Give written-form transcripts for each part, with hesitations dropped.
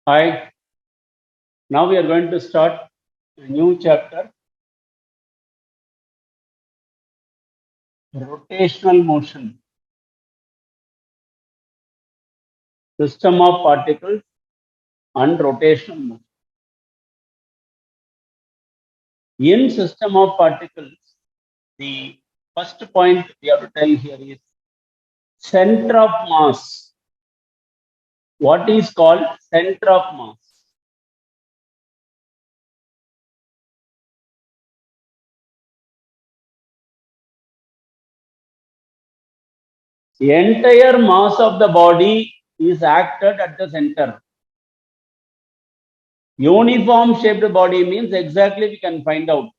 Hi, now we are going to start a new chapter, rotational motion, system of particles and rotational motion. In system of particles, the first point we have to tell here is center of mass. What is called center of mass? The entire mass of the body is acted at the center. Uniform shaped body means exactly we can find out.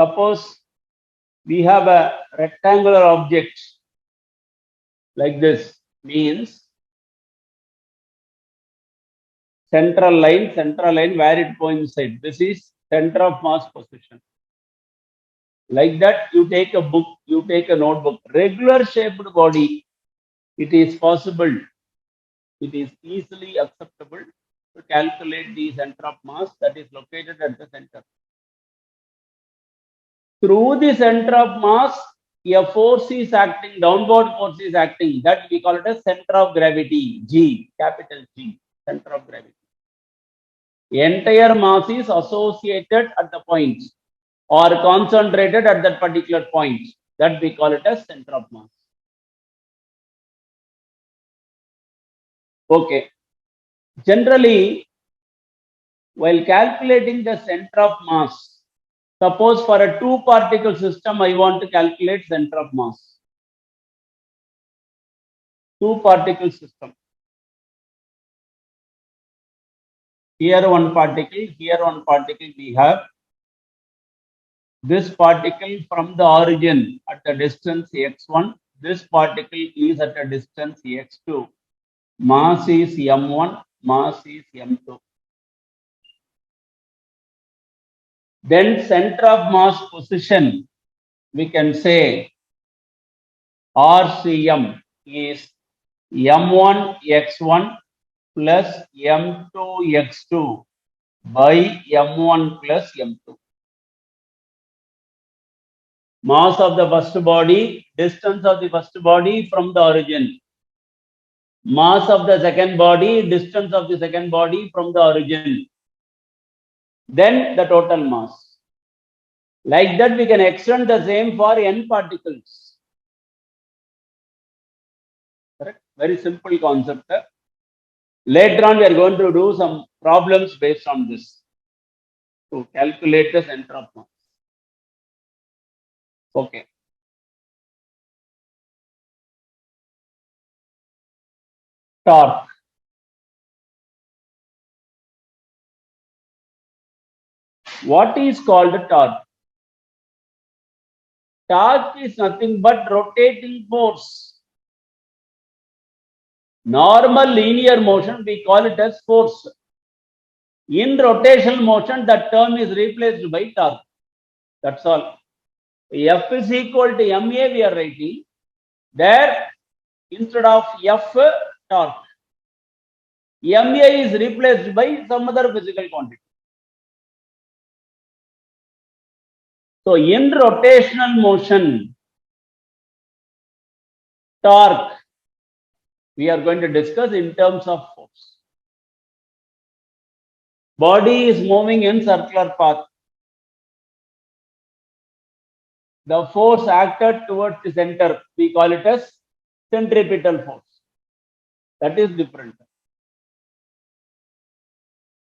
Suppose we have a rectangular object like this, means central line where it coincides. This is center of mass position. Like that, you take a book, you take a notebook. Regular shaped body, it is possible, it is easily acceptable to calculate the center of mass that is located at the center. Through the center of mass, a force is acting, downward force is acting. That we call it as center of gravity, G, capital G, center of gravity. The entire mass is associated at the point or concentrated at that particular point. That we call it as center of mass. Okay. Generally, while calculating the center of mass, suppose for a two particle system, I want to calculate center of mass. Two particle system. Here one particle, here one particle we have. This particle from the origin at the distance x1, this particle is at a distance x2. Mass is m1, mass is m2. Then center of mass position, we can say RCM is m1 x1 plus m2 x2 by m1 plus m2. Mass of the first body, distance of the first body from the origin. Mass of the second body, distance of the second body from the origin. Then the total mass. Like that, we can extend the same for n particles. Correct? Very simple concept. Later on, we are going to do some problems based on this to calculate the center of mass. Okay. Torque. What is called torque? Torque is nothing but rotating force. Normal linear motion, we call it as force. In rotational motion, that term is replaced by torque. That's all. F is equal to ma, we are writing. There, instead of F, torque. Ma is replaced by some other physical quantity. So, in rotational motion, torque, we are going to discuss in terms of force. Body is moving in circular path. The force acted towards the center, we call it as centripetal force. That is different.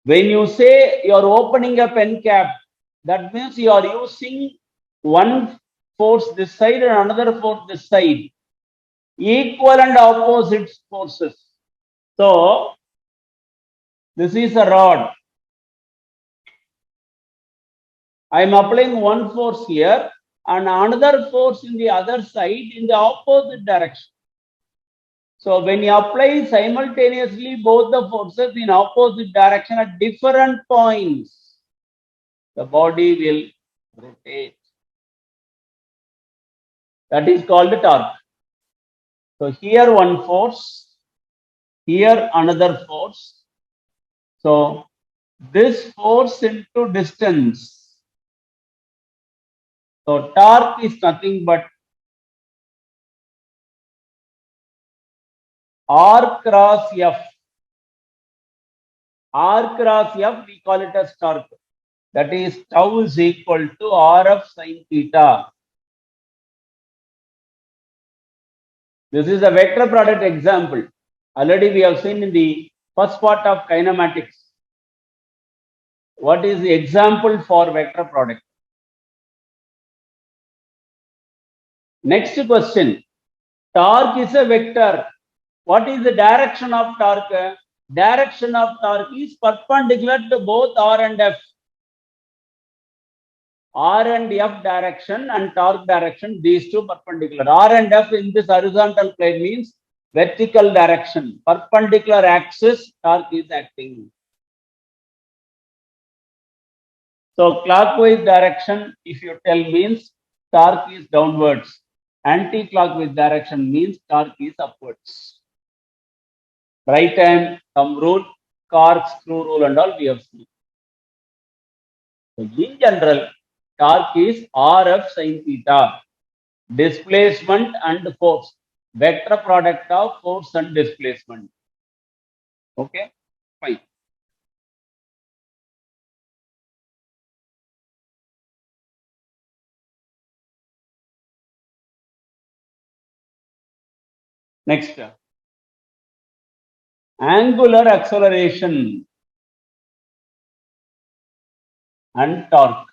When you say you are opening a pen cap, that means you are using one force this side and another force this side. Equal and opposite forces. So, this is a rod. I am applying one force here and another force in the other side in the opposite direction. So when you apply simultaneously both the forces in opposite direction at different points, the body will rotate. That is called torque. So here one force, here another force. So this force into distance. So torque is nothing but R cross F. R cross F, we call it as torque. That is tau is equal to RF sin theta. This is a vector product example. Already we have seen in the first part of kinematics. What is the example for vector product? Next question. Torque is a vector. What is the direction of torque? Direction of torque is perpendicular to both R and F. R and F direction and torque direction, these two perpendicular. R and F in this horizontal plane means vertical direction. Perpendicular axis, torque is acting. So clockwise direction, if you tell, means torque is downwards. Anti-clockwise direction means torque is upwards. Right hand thumb rule, corkscrew rule and all we have seen. So in general, torque is RF sin theta. Displacement and force. Vector product of force and displacement. Okay, fine. Next, angular acceleration and torque.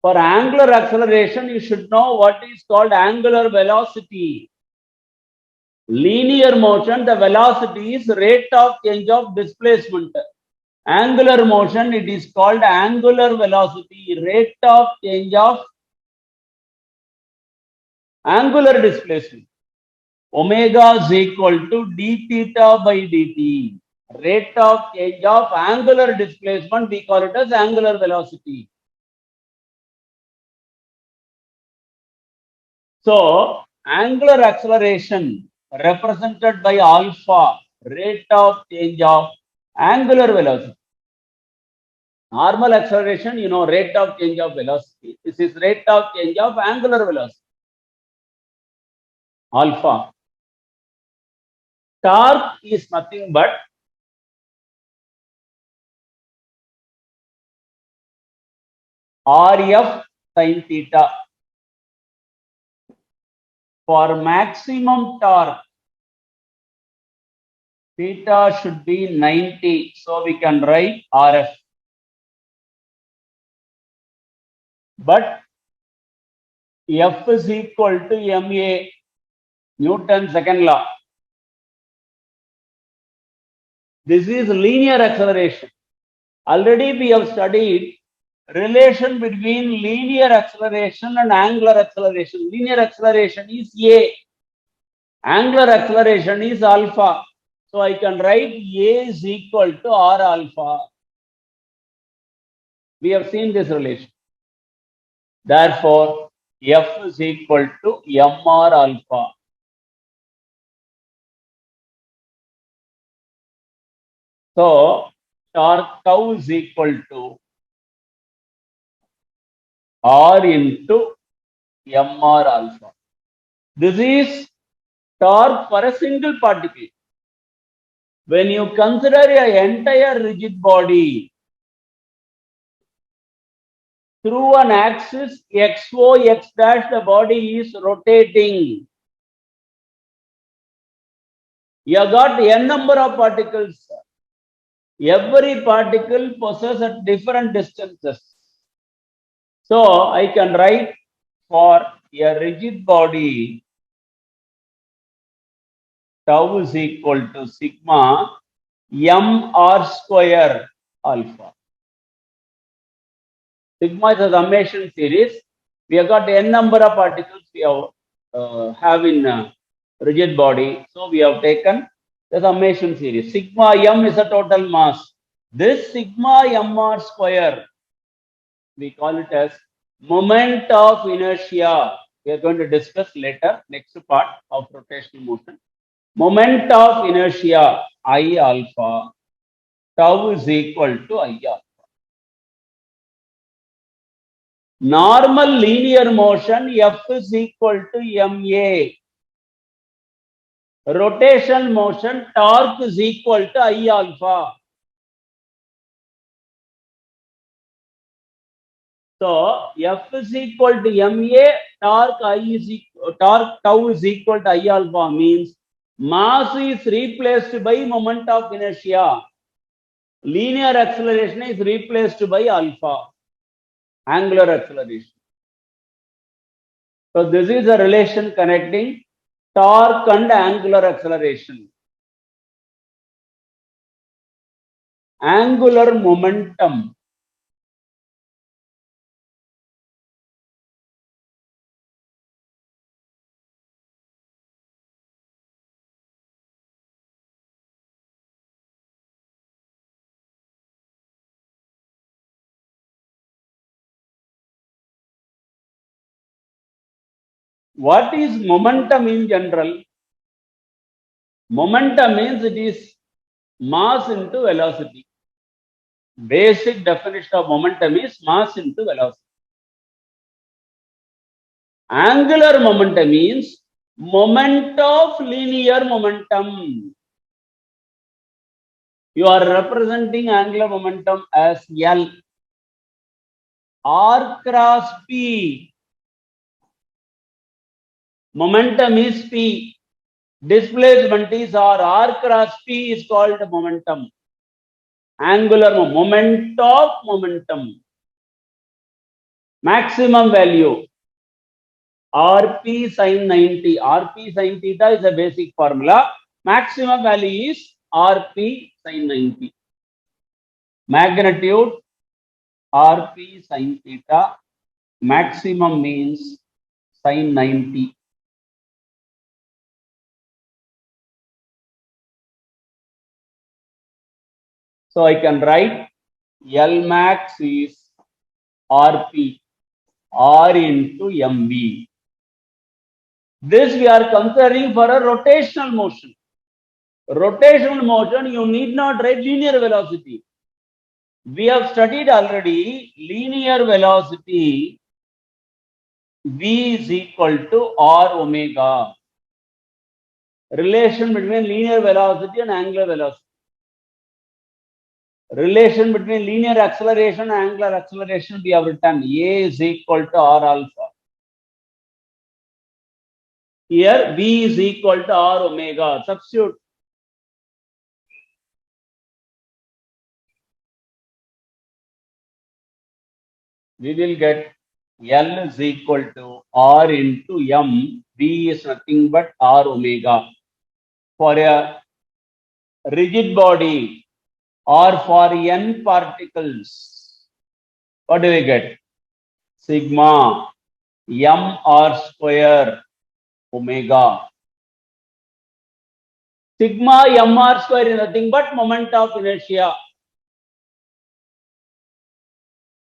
For angular acceleration, you should know what is called angular velocity. Linear motion, the velocity is rate of change of displacement. Angular motion, it is called angular velocity, rate of change of angular displacement. Omega is equal to d theta by dt. Rate of change of angular displacement, we call it as angular velocity. So, angular acceleration represented by alpha, rate of change of angular velocity. Normal acceleration, you know, rate of change of velocity. This is rate of change of angular velocity. Alpha. Torque is nothing but RF sin theta. For maximum torque, theta should be 90. So we can write RF. But F is equal to ma, Newton's second law. This is linear acceleration. Already we have studied relation between linear acceleration and angular acceleration. Linear acceleration is A. Angular acceleration is alpha. So I can write A is equal to R alpha. We have seen this relation. Therefore, F is equal to mr alpha. So, torque tau is equal to R into mr alpha. This is torque for a single particle. When you consider an entire rigid body through an axis xo x dash, the body is rotating. You have got n number of particles. Every particle possesses at different distances. So I can write for a rigid body, tau is equal to sigma mr square alpha. Sigma is a summation series. We have got n number of particles we have in rigid body. So we have taken the summation series. Sigma m is a total mass. This sigma mr square, we call it as moment of inertia. we are going to discuss later, next part of rotational motion. Moment of inertia I alpha, tau is equal to I alpha. Normal linear motion F is equal to ma. Rotational motion torque is equal to I alpha. So F is equal to ma, torque tau is equal to I alpha means mass is replaced by moment of inertia. Linear acceleration is replaced by alpha, angular acceleration. So this is a relation connecting torque and angular acceleration. Angular momentum. What is momentum in general? Momentum means it is mass into velocity. Basic definition of momentum is mass into velocity. Angular momentum means moment of linear momentum. You are representing angular momentum as L. R cross P. Momentum is P. Displacement is R cross P is called momentum. Angular moment of momentum. Maximum value Rp sin 90. Rp sin theta is a basic formula. Maximum value is Rp sin 90. Magnitude Rp sin theta. Maximum means sin 90. So I can write L max is Rp, R into mv. This we are considering for a rotational motion. Rotational motion, you need not write linear velocity. We have studied already linear velocity V is equal to R omega. Relation between linear velocity and angular velocity. Relation between linear acceleration and angular acceleration we have written A is equal to R alpha. Here V is equal to R omega. Substitute. We will get L is equal to R into M. V is nothing but R omega. For a rigid body or for n particles, what do we get? Sigma m r square omega. Sigma m r square is nothing but moment of inertia.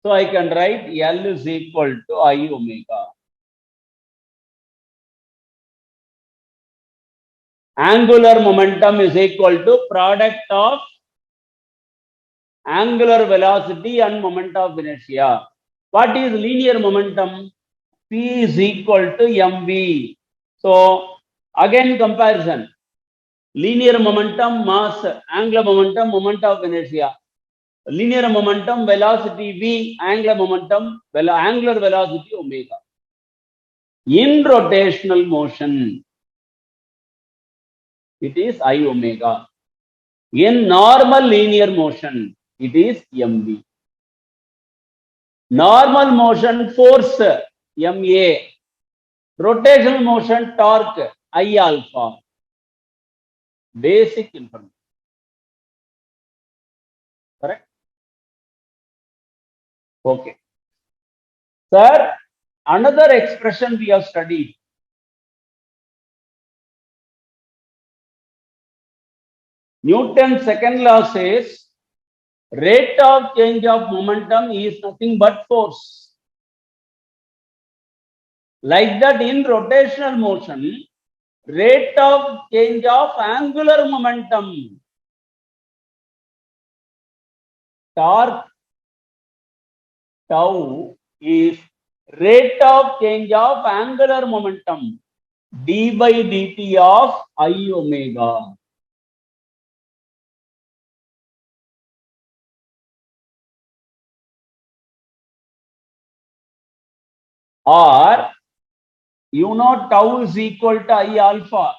So I can write L is equal to I omega. Angular momentum is equal to product of angular velocity and moment of inertia. What is linear momentum? P is equal to mv. So again comparison. Linear momentum, mass, angular momentum, moment of inertia. Linear momentum, velocity v, angular momentum, angular velocity omega. In rotational motion, it is I omega. In normal linear motion, it is mv. Normal motion force ma. Rotational motion torque I alpha. Basic information. Correct? Okay. Sir, another expression we have studied. Newton's second law says rate of change of momentum is nothing but force. Like that, in rotational motion, rate of change of angular momentum, torque tau is rate of change of angular momentum, d by dt of I omega. Or, you know, tau is equal to I alpha.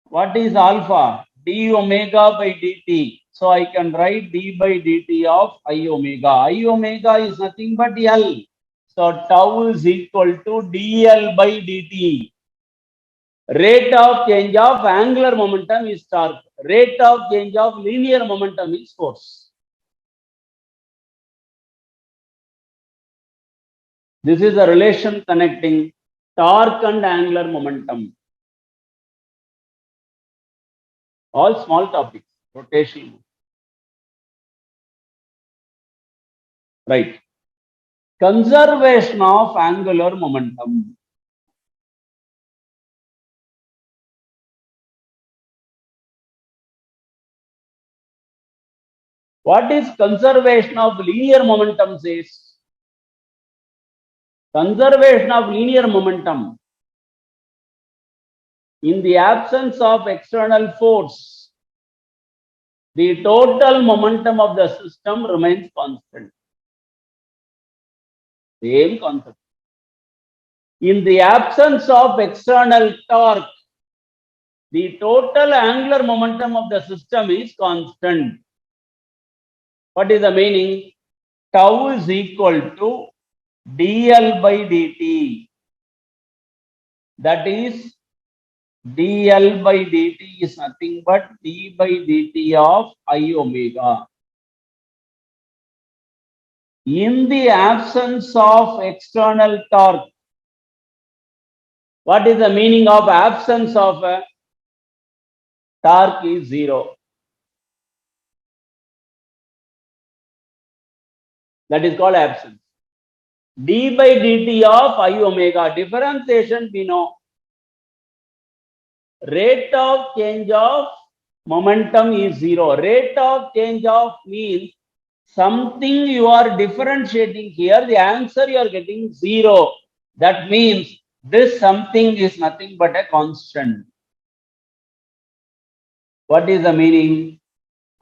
What is alpha? D omega by dt. So I can write d by dt of I omega. I omega is nothing but L. So tau is equal to dl by dt. Rate of change of angular momentum is torque. Rate of change of linear momentum is force. This is a relation connecting torque and angular momentum. All small topics, rotation. Right. Conservation of angular momentum. What is conservation of linear momentum says? Conservation of linear momentum. In the absence of external force, the total momentum of the system remains constant. Same concept. In the absence of external torque, the total angular momentum of the system is constant. What is the meaning? Tau is equal to dl by dt. That is, dl by dt is nothing but d by dt of I omega. In the absence of external torque, what is the meaning of absence of torque is zero. That is called absence. D by dt of I omega. Differentiation we know. Rate of change of momentum is zero. Rate of change of means something you are differentiating here. The answer you are getting zero. That means this something is nothing but a constant. What is the meaning?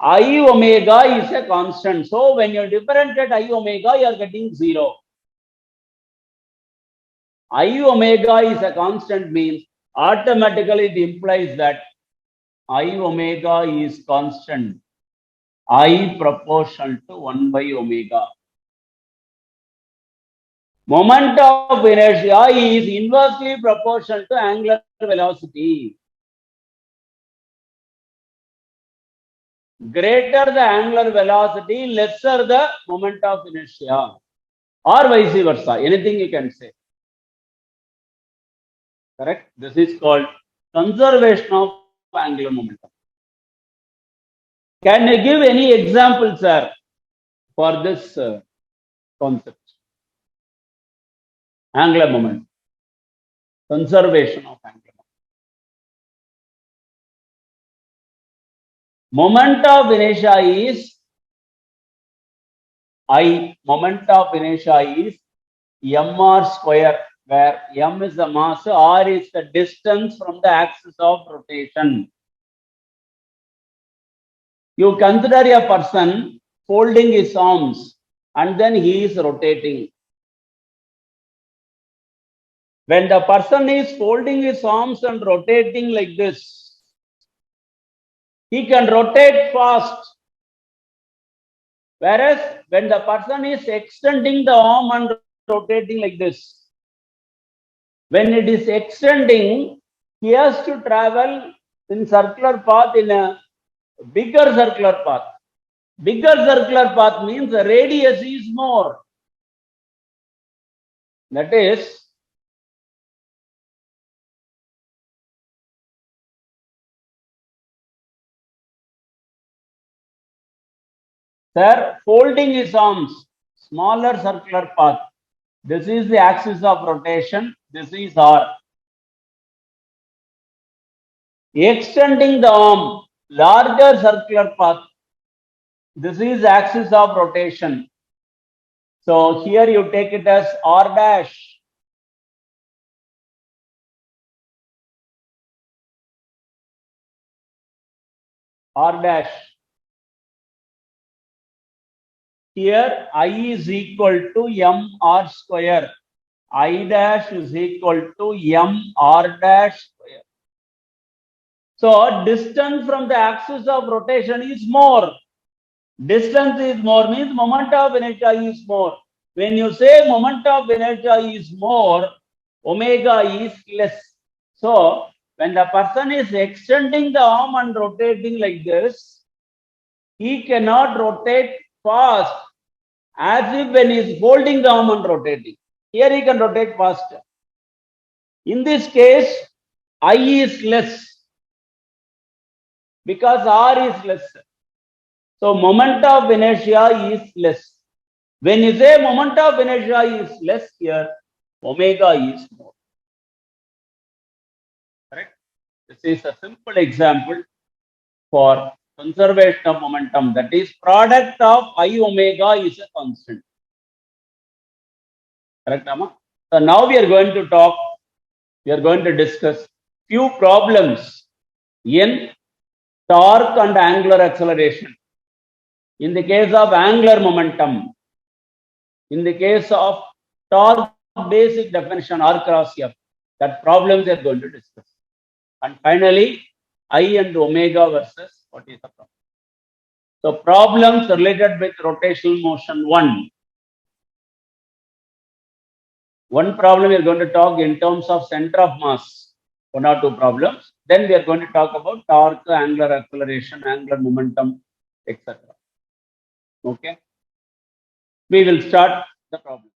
I omega is a constant. So when you differentiate I omega, you are getting zero. I omega is a constant means automatically it implies that I omega is constant. I proportional to 1 by omega. Moment of inertia is inversely proportional to angular velocity. Greater the angular velocity, lesser the moment of inertia. Or vice versa. Anything you can say. Correct? This is called conservation of angular momentum. Can you give any example, sir, for this concept? Angular momentum. Conservation of angular momentum. Moment of inertia is I. Moment of inertia is mr square, where m is the mass, r is the distance from the axis of rotation. You consider a person folding his arms and then he is rotating. When the person is folding his arms and rotating like this, he can rotate fast. Whereas when the person is extending the arm and rotating like this, when it is extending, he has to travel in circular path in a bigger circular path. Bigger circular path means the radius is more. That is, sir, folding his arms, smaller circular path. This is the axis of rotation. This is R. Extending the arm, larger circular path. This is axis of rotation. So here you take it as R dash. R dash. Here I is equal to M R square. I dash is equal to M R dash square. So distance from the axis of rotation is more. Distance is more means moment of inertia is more. When you say moment of inertia is more, omega is less. So when the person is extending the arm and rotating like this, he cannot rotate fast as if when he is holding the arm and rotating. Here he can rotate faster. In this case, I is less because R is less. So moment of inertia is less. When you say moment of inertia is less here, omega is more. Correct? This is a simple example for conservation of momentum. That is, product of I omega is a constant. Correct, Amma? So now we are going to discuss few problems in torque and angular acceleration. In the case of angular momentum, in the case of torque basic definition R cross F, that problems we are going to discuss. And finally, I and omega versus what is the problem. So problems related with rotational motion 1. One problem we are going to talk in terms of center of mass, 1 or 2 problems. Then we are going to talk about torque, angular acceleration, angular momentum, etc. Okay. We will start the problem.